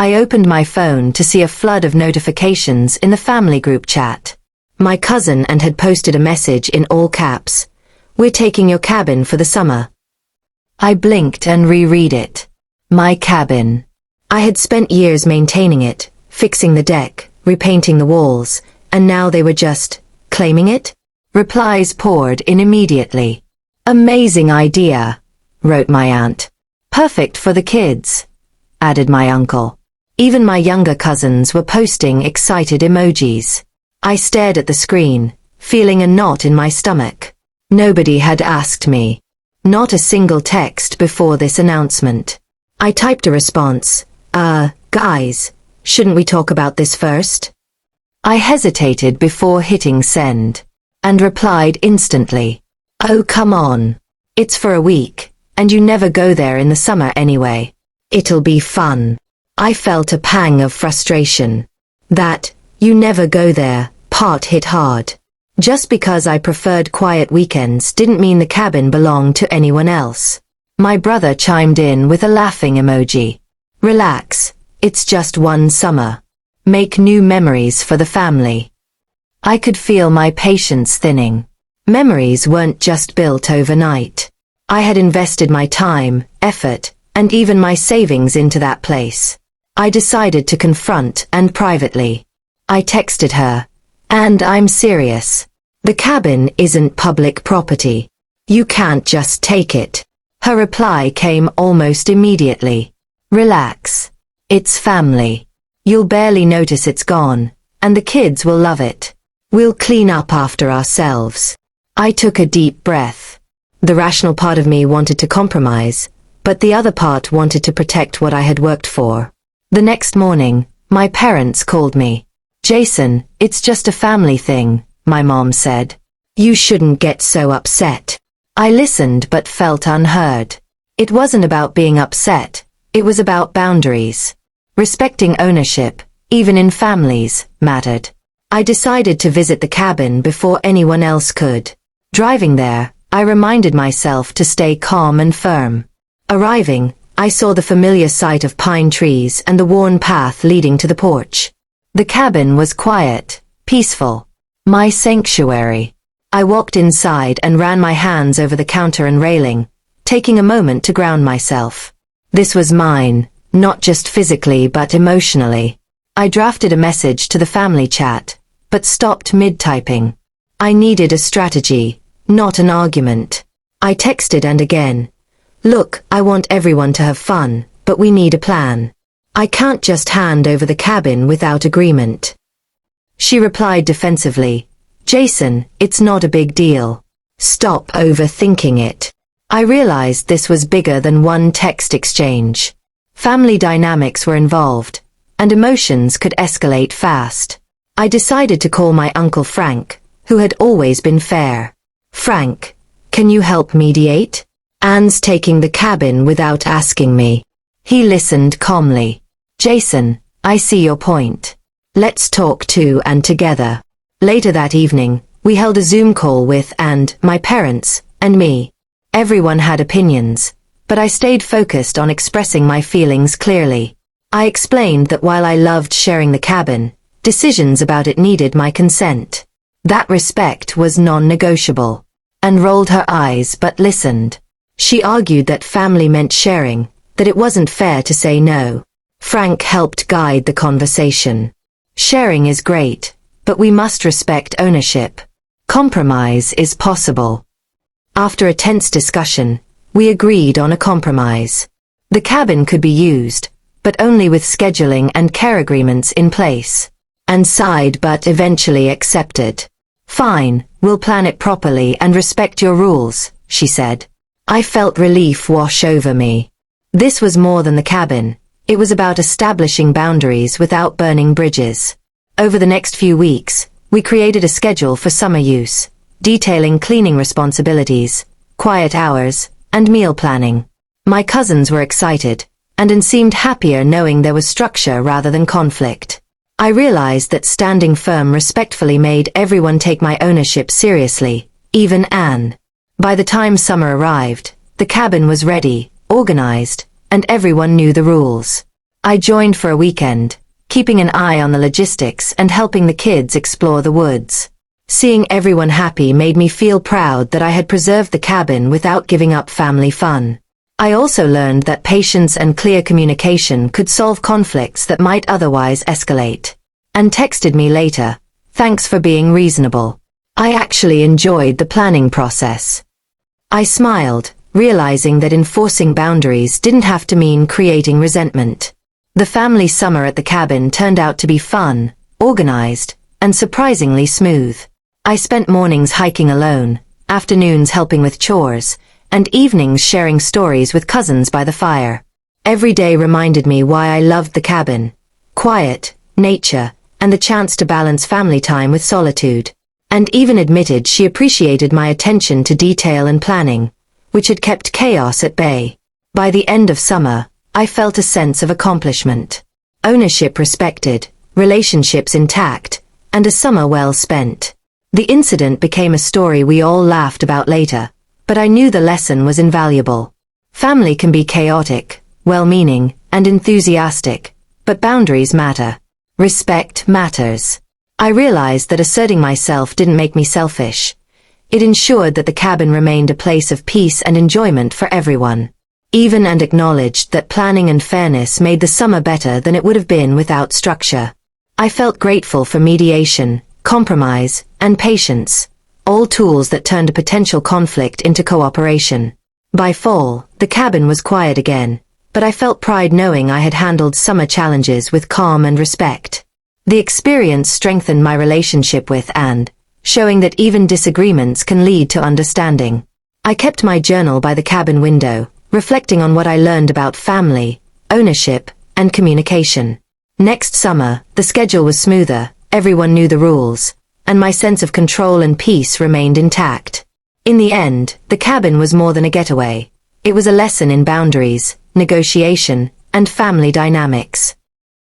I opened my phone to see a flood of notifications in the family group chat. My cousin had posted a message in all caps. "We're taking your cabin for the summer." I blinked and reread it. My cabin. I had spent years maintaining it, fixing the deck, repainting the walls, and now they were just claiming it? Replies poured in immediately. "Amazing idea," wrote my aunt. "Perfect for the kids," added my uncle. Even my younger cousins were posting excited emojis. I stared at the screen, feeling a knot in my stomach. Nobody had asked me. Not a single text before this announcement. I typed a response. Guys, shouldn't we talk about this first?" I hesitated before hitting send, and replied instantly. "Oh, come on. It's for a week, and you never go there in the summer anyway. It'll be fun." I felt a pang of frustration. That, "you never go there," part hit hard. Just because I preferred quiet weekends didn't mean the cabin belonged to anyone else. My brother chimed in with a laughing emoji. "Relax, it's just one summer. Make new memories for the family." I could feel my patience thinning. Memories weren't just built overnight. I had invested my time, effort, and even my savings into that place. I decided to confront and privately. I texted her. "And I'm serious. The cabin isn't public property. You can't just take it." Her reply came almost immediately. "Relax. It's family. You'll barely notice it's gone, and the kids will love it. We'll clean up after ourselves." I took a deep breath. The rational part of me wanted to compromise, but the other part wanted to protect what I had worked for. The next morning, my parents called me. "Jason, it's just a family thing," my mom said. "You shouldn't get so upset." I listened but felt unheard. It wasn't about being upset, it was about boundaries. Respecting ownership, even in families, mattered. I decided to visit the cabin before anyone else could. Driving there, I reminded myself to stay calm and firm. Arriving, I saw the familiar sight of pine trees and the worn path leading to the porch. The cabin was quiet, peaceful. My sanctuary. I walked inside and ran my hands over the counter and railing, taking a moment to ground myself. This was mine, not just physically but emotionally. I drafted a message to the family chat, but stopped mid-typing. I needed a strategy, not an argument. I texted and again. "Look, I want everyone to have fun, but we need a plan. I can't just hand over the cabin without agreement." She replied defensively. "Jason, it's not a big deal. Stop overthinking it." I realized this was bigger than one text exchange. Family dynamics were involved, and emotions could escalate fast. I decided to call my Uncle Frank, who had always been fair. "Frank, can you help mediate? Anne's taking the cabin without asking me." He listened calmly. "Jason, I see your point. Let's talk to and together." Later that evening, we held a Zoom call with my parents, and me. Everyone had opinions, but I stayed focused on expressing my feelings clearly. I explained that while I loved sharing the cabin, decisions about it needed my consent. That respect was non-negotiable. Anne rolled her eyes but listened. She argued that family meant sharing, that it wasn't fair to say no. Frank helped guide the conversation. "Sharing is great, but we must respect ownership. Compromise is possible." After a tense discussion, we agreed on a compromise. The cabin could be used, but only with scheduling and care agreements in place. Anne sighed but eventually accepted. "Fine, we'll plan it properly and respect your rules," she said. I felt relief wash over me. This was more than the cabin. It was about establishing boundaries without burning bridges. Over the next few weeks, we created a schedule for summer use, detailing cleaning responsibilities, quiet hours, and meal planning. My cousins were excited, and seemed happier knowing there was structure rather than conflict. I realized that standing firm respectfully made everyone take my ownership seriously, even Anne. By the time summer arrived, the cabin was ready, organized, and everyone knew the rules. I joined for a weekend, keeping an eye on the logistics and helping the kids explore the woods. Seeing everyone happy made me feel proud that I had preserved the cabin without giving up family fun. I also learned that patience and clear communication could solve conflicts that might otherwise escalate. And texted me later, "Thanks for being reasonable. I actually enjoyed the planning process." I smiled, realizing that enforcing boundaries didn't have to mean creating resentment. The family summer at the cabin turned out to be fun, organized, and surprisingly smooth. I spent mornings hiking alone, afternoons helping with chores, and evenings sharing stories with cousins by the fire. Every day reminded me why I loved the cabin: quiet, nature, and the chance to balance family time with solitude. And even admitted she appreciated my attention to detail and planning, which had kept chaos at bay. By the end of summer, I felt a sense of accomplishment. Ownership respected, relationships intact, and a summer well spent. The incident became a story we all laughed about later, but I knew the lesson was invaluable. Family can be chaotic, well-meaning, and enthusiastic, but boundaries matter. Respect matters. I realized that asserting myself didn't make me selfish. It ensured that the cabin remained a place of peace and enjoyment for everyone. Even and acknowledged that planning and fairness made the summer better than it would have been without structure. I felt grateful for mediation, compromise, and patience, all tools that turned a potential conflict into cooperation. By fall, the cabin was quiet again, but I felt pride knowing I had handled summer challenges with calm and respect. The experience strengthened my relationship with and, showing that even disagreements can lead to understanding. I kept my journal by the cabin window, reflecting on what I learned about family, ownership, and communication. Next summer, the schedule was smoother, everyone knew the rules, and my sense of control and peace remained intact. In the end, the cabin was more than a getaway. It was a lesson in boundaries, negotiation, and family dynamics.